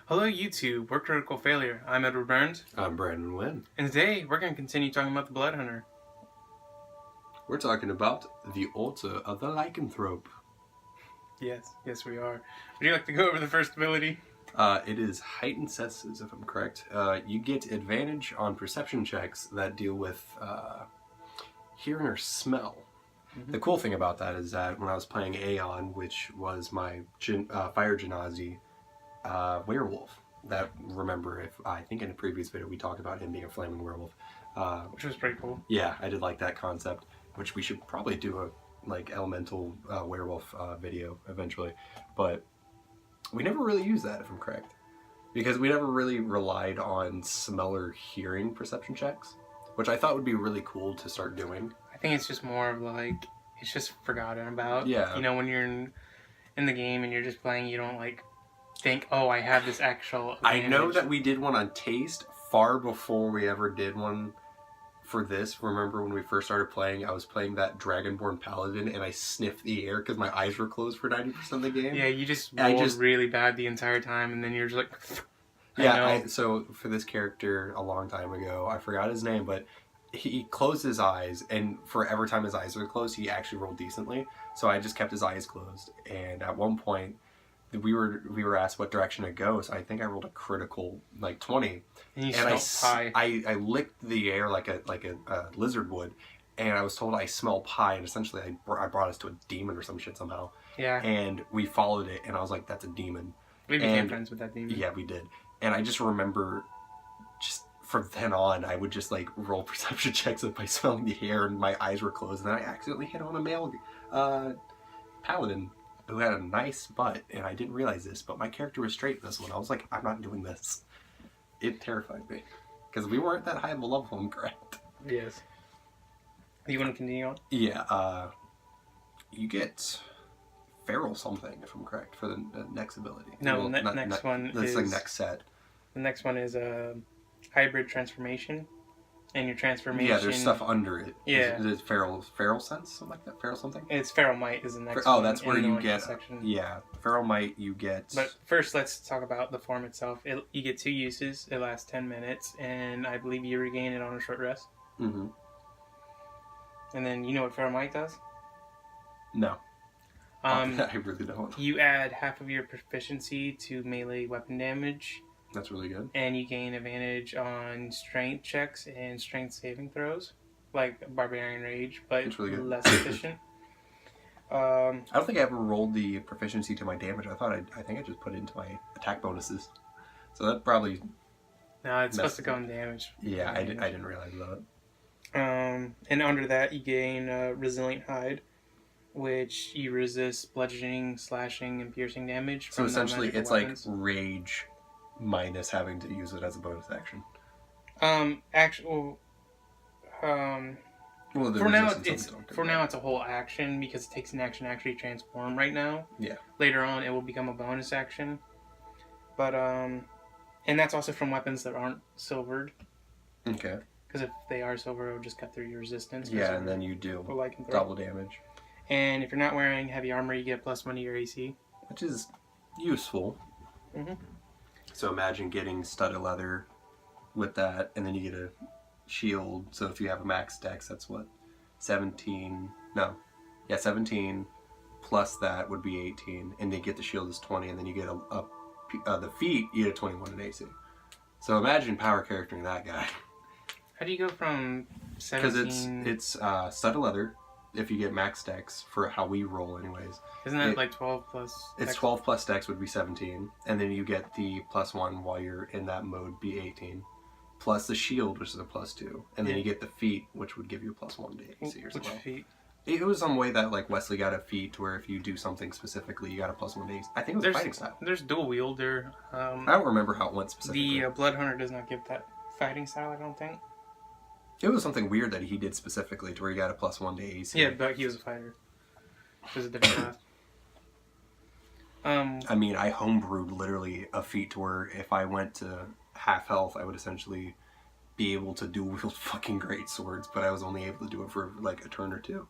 Hello YouTube, we're Critical.Failure. I'm Edward Burns. I'm Brandon Wynn. And today we're going to continue talking about the Blood Hunter. We're talking about the Ulta of the LycanThrope. Yes we are. Would you like to go over the first ability? It is heightened senses, if I'm correct. You get advantage on perception checks that deal with hearing or smell. Mm-hmm. The cool thing about that is that when I was playing Aeon, which was my Fire Genasi werewolf, that I think in a previous video we talked about him being a flaming werewolf. Which was pretty cool. Yeah, I did like that concept, which we should probably do a elemental werewolf video eventually. But we never really used that, if I'm correct. Because we never really relied on smell or hearing perception checks, which I thought would be really cool to start doing. I think it's just more of like, it's just forgotten about. Yeah. You know, when you're in the game and you're just playing, you don't like think, oh, I have this actual advantage. I know that we did one on taste far before we ever did one for this. Remember when we first started playing, I was playing that Dragonborn Paladin and I sniffed the air because my eyes were closed for 90% of the game. Yeah, you just rolled really bad the entire time and then you're just like... So for this character a long time ago, I forgot his name, but he closed his eyes, and for every time his eyes were closed, he actually rolled decently. So I just kept his eyes closed, and at one point, we were asked what direction to go, so I think I rolled a critical 20, and I licked the air like a lizard would, and I was told I smell pie, and essentially I brought us to a demon or some shit somehow. Yeah. And we followed it, and I was like, that's a demon. We became friends with that demon. Yeah, we did. And I just remember, just from then on, I would just roll perception checks by smelling the air, and my eyes were closed, and then I accidentally hit on a male paladin who had a nice butt, and I didn't realize this, but my character was straight in this one. I was like, I'm not doing this. It terrified me. Because we weren't that high of a level, I'm correct. Yes. Do you want to continue on? Yeah, you get feral something, if I'm correct, for the next ability. No, next set. The next one is a hybrid transformation. And your transformation... Yeah, there's stuff under it. Yeah. Is it feral sense? Something like that? Feral something? It's feral might is the next one. Oh, that's where you get... Yeah, feral might you get... But first, let's talk about the form itself. You get 2 uses. It lasts 10 minutes. And I believe you regain it on a short rest. Mm-hmm. And then, you know what feral might does? No. I really don't. You add half of your proficiency to melee weapon damage. That's really good. And you gain advantage on strength checks and strength saving throws, like Barbarian Rage, but really less efficient. I don't think I ever rolled the proficiency to my damage. I think I just put it into my attack bonuses. So that probably... No, it's supposed to go in damage. Yeah, I didn't realize that. And under that, you gain Resilient Hide, which you resist bludgeoning, slashing, and piercing damage. So essentially, it's weapons. Like rage minus having to use it as a bonus action. For now it's a whole action because it takes an action to actually transform right now. Yeah. Later on, it will become a bonus action. But and that's also from weapons that aren't silvered. Okay. Because if they are silver, it'll just cut through your resistance. Yeah, and then you do double damage. And if you're not wearing heavy armor, you get +1 to your AC. Which is useful. Mm-hmm. So imagine getting studded leather with that, and then you get a shield. So if you have a max dex, that's what? 17. No. Yeah, 17 plus that would be 18. And then you get the shield is 20, and then you get the feet, you get a 21 in AC. So imagine power charactering that guy. How do you go from 17? Because it's studded leather. If you get max dex for how we roll anyways. Isn't that like 12 plus dex? It's 12 plus dex would be 17. And then you get the +1 while you're in that mode, be 18. Plus the shield, which is a +2. And then you get the feet, which would give you a +1 to AC or something. Which feet? It was some way that Wesley got a feat to where if you do something specifically, you got a +1 to AC. I think it was fighting style. There's dual wielder. I don't remember how it went specifically. The Blood Hunter does not give that fighting style, I don't think. It was something weird that he did specifically to where he got a +1 to AC. Yeah, but he was a fighter. It was a different class. I mean, I homebrewed literally a feat to where if I went to half health, I would essentially be able to dual wield fucking great swords, but I was only able to do it for a turn or 2.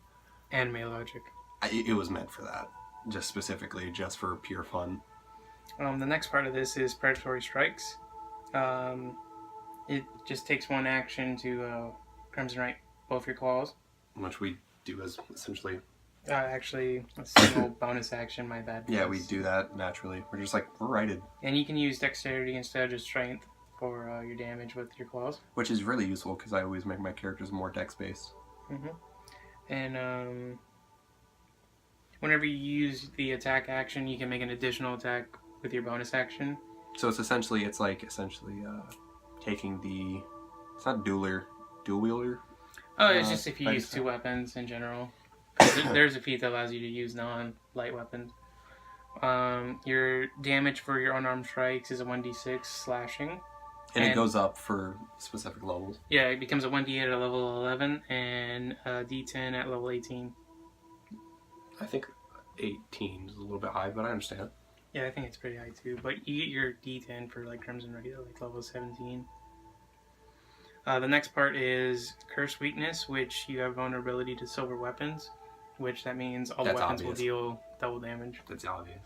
Anime logic. It was meant for that. Just specifically, just for pure fun. The next part of this is predatory strikes. Um, it just takes one action to Crimson Right both your claws. Which we do as essentially. Actually, a single bonus action, my bad. Yeah, we do that naturally. We're just like, we're righted. And you can use dexterity instead of just strength for your damage with your claws. Which is really useful because I always make my characters more dex-based. And whenever you use the attack action, you can make an additional attack with your bonus action. So it's essentially taking the... It's not dual wielder. Oh, it's just if you use two weapons in general. There's a feat that allows you to use non-light weapons. Your damage for your unarmed strikes is a 1d6 slashing. And it goes up for specific levels. Yeah, it becomes a 1d8 at level 11 and a d10 at level 18. I think 18 is a little bit high, but I understand. Yeah, I think it's pretty high too. But you get your d10 for like Crimson Right at like level 17. The next part is Curse Weakness, which you have vulnerability to silver weapons, which that means all the weapons will deal double damage. That's obvious.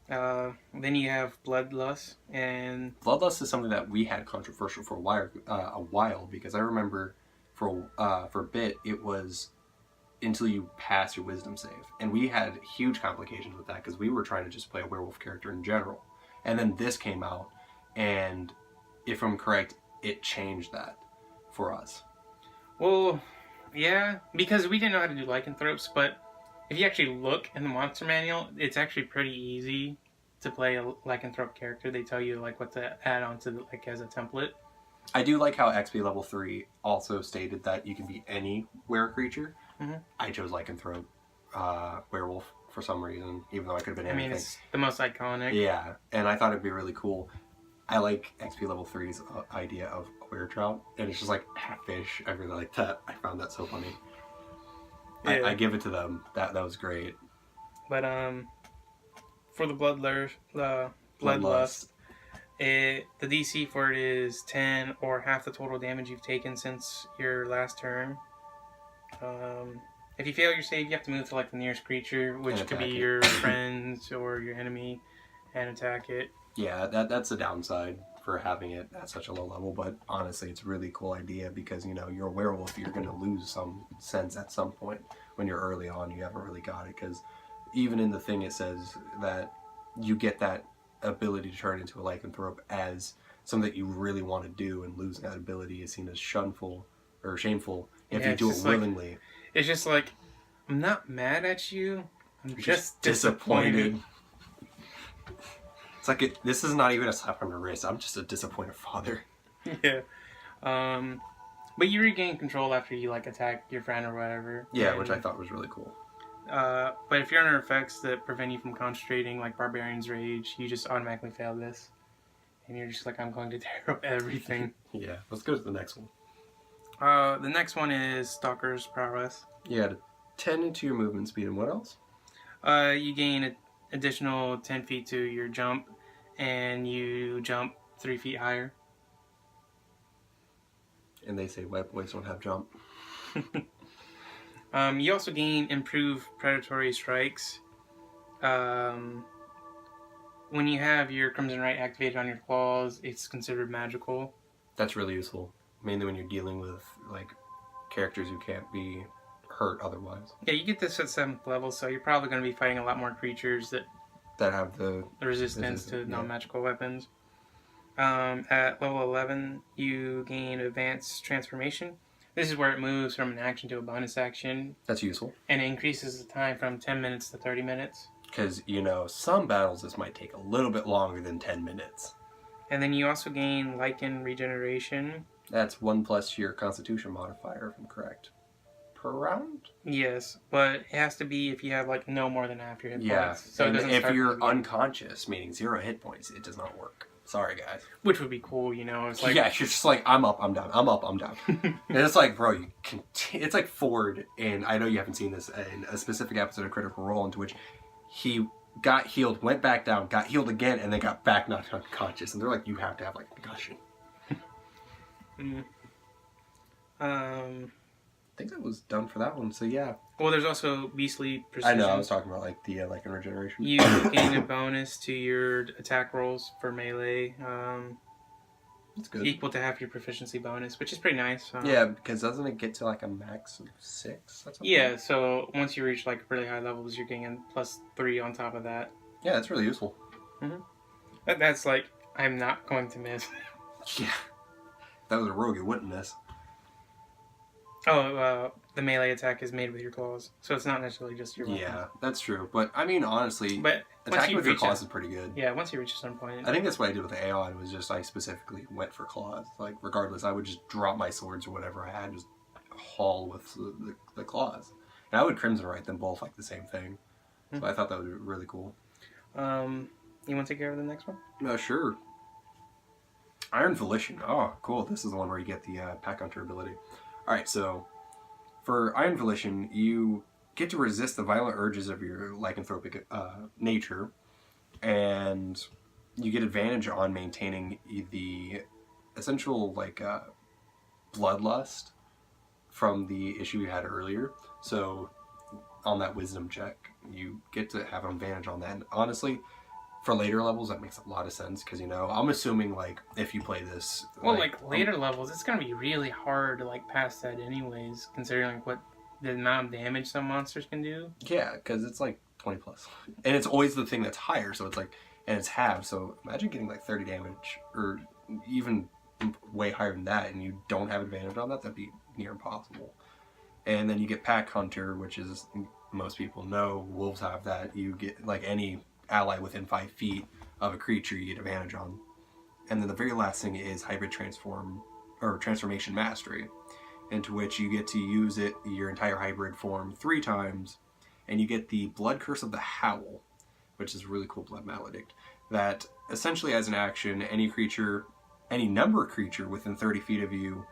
Then you have Bloodlust, and Bloodlust is something that we had controversial for a while because I remember for a bit it was until you pass your wisdom save, and we had huge complications with that because we were trying to just play a werewolf character in general, and then this came out, and if I'm correct, it changed that for us. Well, yeah, because we didn't know how to do lycanthropes, but if you actually look in the monster manual, it's actually pretty easy to play a lycanthrope character. They tell you like what to add on to like as a template. I do like how XP level 3 also stated that you can be any were creature. I chose lycanthrope werewolf for some reason, even though I could have been anything. I mean, it's the most iconic. Yeah, and I thought it'd be really cool. I like XP level 3's idea of a weretrout, and it's just like half fish. I really like that. I found that so funny. Yeah. I give it to them. That was great. But for the Bloodlust, the DC for it is 10 or half the total damage you've taken since your last turn. If you fail your save, you have to move to like the nearest creature, which could be your friends or your enemy, and attack it. Yeah, that's a downside for having it at such a low level, but honestly, it's a really cool idea because, you know, you're a werewolf, you're going to lose some sense at some point. When you're early on, you haven't really got it, because even in the thing it says that you get that ability to turn into a lycanthrope as something that you really want to do, and losing that ability is seen as shameful if you do it willingly. It's just like, I'm not mad at you, I'm just disappointed. It's like, this is not even a slap on the wrist. I'm just a disappointed father. Yeah. But you regain control after you, like, attack your friend or whatever. Yeah, which I thought was really cool. But if you're under effects that prevent you from concentrating, like Barbarian's Rage, you just automatically fail this. And you're just like, I'm going to tear up everything. Yeah, let's go to the next one. The next one is Stalker's Prowess. You add 10 into your movement speed, and what else? You gain an additional 10 feet to your jump, and you jump 3 feet higher. And they say white boys don't have jump. You also gain improved predatory strikes. When you have your Crimson Right activated on your claws, it's considered magical. That's really useful. Mainly when you're dealing with, like, characters who can't be hurt otherwise. Yeah, you get this at 7th level, so you're probably going to be fighting a lot more creatures that have the resistance to non-magical weapons. At level 11, you gain Advanced Transformation. This is where it moves from an action to a bonus action. That's useful. And it increases the time from 10 minutes to 30 minutes. Because, you know, some battles this might take a little bit longer than 10 minutes. And then you also gain Lycan Regeneration. That's 1+ your Constitution modifier, if I'm correct. Per round? Yes, but it has to be if you have, like, no more than half your hit points. Yeah, so and if you're unconscious, meaning 0 hit points, it does not work. Sorry, guys. Which would be cool, you know? It's like, yeah, you're just like, I'm up, I'm down, I'm up, I'm down. And it's like, bro, it's like Ford, and I know you haven't seen this in a specific episode of Critical Role, into which he got healed, went back down, got healed again, and then got back knocked unconscious. And they're like, you have to have, like, concussion. think that was done for that one. So yeah. Well, there's also Beastly Precision. I know. I was talking about like the Lycan regeneration. You gain a bonus to your attack rolls for melee. That's good. Equal to half your proficiency bonus, which is pretty nice. Yeah, because doesn't it get to like a max of 6? Yeah, so once you reach like really high levels, you're getting +3 on top of that. Yeah, that's really useful. That's like, I'm not going to miss. Yeah. If that was a rogue, it wouldn't miss. Oh, the melee attack is made with your claws, so it's not necessarily just your weapons. Yeah, that's true. But I mean, honestly, attacking with your claws is pretty good. Yeah, once you reach a certain point. I think that's what I did with the Aeon, was just I specifically went for claws. Like, regardless, I would just drop my swords or whatever I had, just haul with the claws. And I would Crimson Right them both like the same thing. So I thought that would be really cool. You want to take care of the next one? Sure. Iron Volition. Oh, cool. This is the one where you get the Pack Hunter ability. Alright, so for Iron Volition, you get to resist the violent urges of your lycanthropic nature, and you get advantage on maintaining the essential bloodlust from the issue you had earlier. So on that wisdom check, you get to have an advantage on that. And honestly, for later levels, that makes a lot of sense, because, I'm assuming, if you play this... Well, later levels, it's going to be really hard to, pass that anyways, considering, what the amount of damage some monsters can do. Yeah, because it's, 20 plus. And it's always the thing that's higher, so it's, and it's halved, so imagine getting, 30 damage, or even way higher than that, and you don't have advantage on that. That'd be near impossible. And then you get Pack Hunter, which is, most people know, wolves have that. You get, any ally within 5 feet of a creature you get advantage on. And then the very last thing is Hybrid Transformation Mastery, into which you get to use your entire hybrid form 3 times, and you get the Blood Curse of the Howl, which is a really cool blood maledict, that essentially as an action, any number of creature within 30 feet of you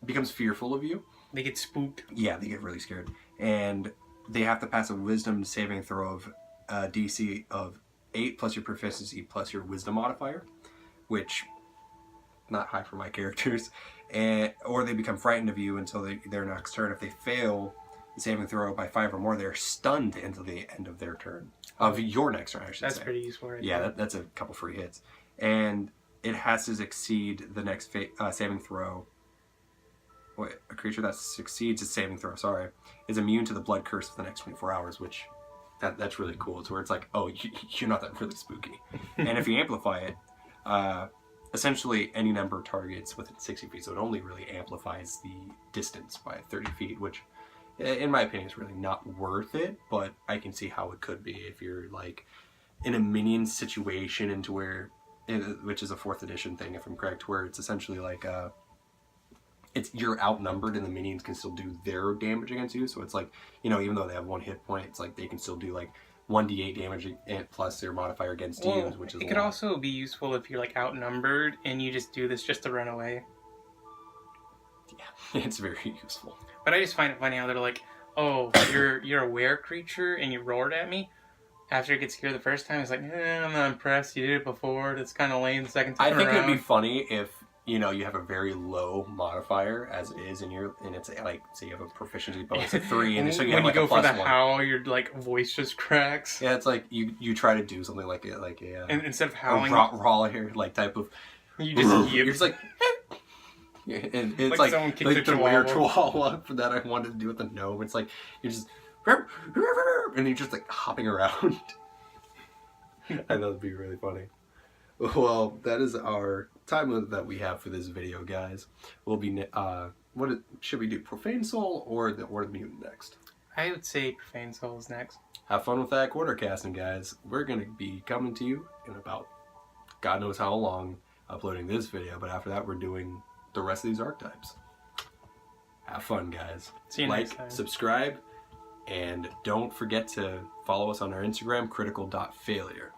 becomes fearful of you. They get spooked. Yeah, they get really scared. And they have to pass a wisdom saving throw of DC of 8 plus your proficiency plus your wisdom modifier, which not high for my characters. Or they become frightened of you until their next turn. If they fail the saving throw by 5 or more, they're stunned until the end of their turn. Of your next turn, I should say. That's pretty useful, right? Yeah, that's a couple free hits. And it has to succeed the next saving throw. A creature that succeeds its saving throw, is immune to the blood curse for the next 24 hours, which that's really cool. It's where it's you're not that really spooky. And if you amplify it, essentially any number of targets within 60 feet, so it only really amplifies the distance by 30 feet, which in my opinion is really not worth it, but I can see how it could be if you're in a minion situation, into which is a 4th edition thing if I'm correct, where it's essentially you're outnumbered and the minions can still do their damage against you. So it's even though they have 1 hit point, it's they can still do 1d8 damage and plus their modifier against demons, which is it could also be useful if you're outnumbered and you just do this just to run away. Yeah, it's very useful. But I just find it funny how they're oh, you're a were creature and you roared at me. After it gets scared the first time, it's I'm not impressed. You did it before. It's kind of lame the second time I think around. It'd be funny if you have a very low modifier as it is, and it's say you have a proficiency bonus of 3, and so you have when you go a plus for the 1. howl, your voice just cracks. Yeah, it's you try to do something and instead of howling, raw here type of, you just you're just yeah, and it's someone kicked the weird chihuahua that I wanted to do with the gnome. It's you're just and you're just hopping around. I thought it'd be really funny. Well, that is our time limit that we have for this video, guys. We'll be should we do Profane Soul or the Mutant next? I would say Profane Soul is next. Have fun with that quarter casting, guys. We're gonna be coming to you in about God knows how long uploading this video, but after that we're doing the rest of these archetypes. Have fun, guys. See you next time. Subscribe, and don't forget to follow us on our Instagram, Critical.Failure.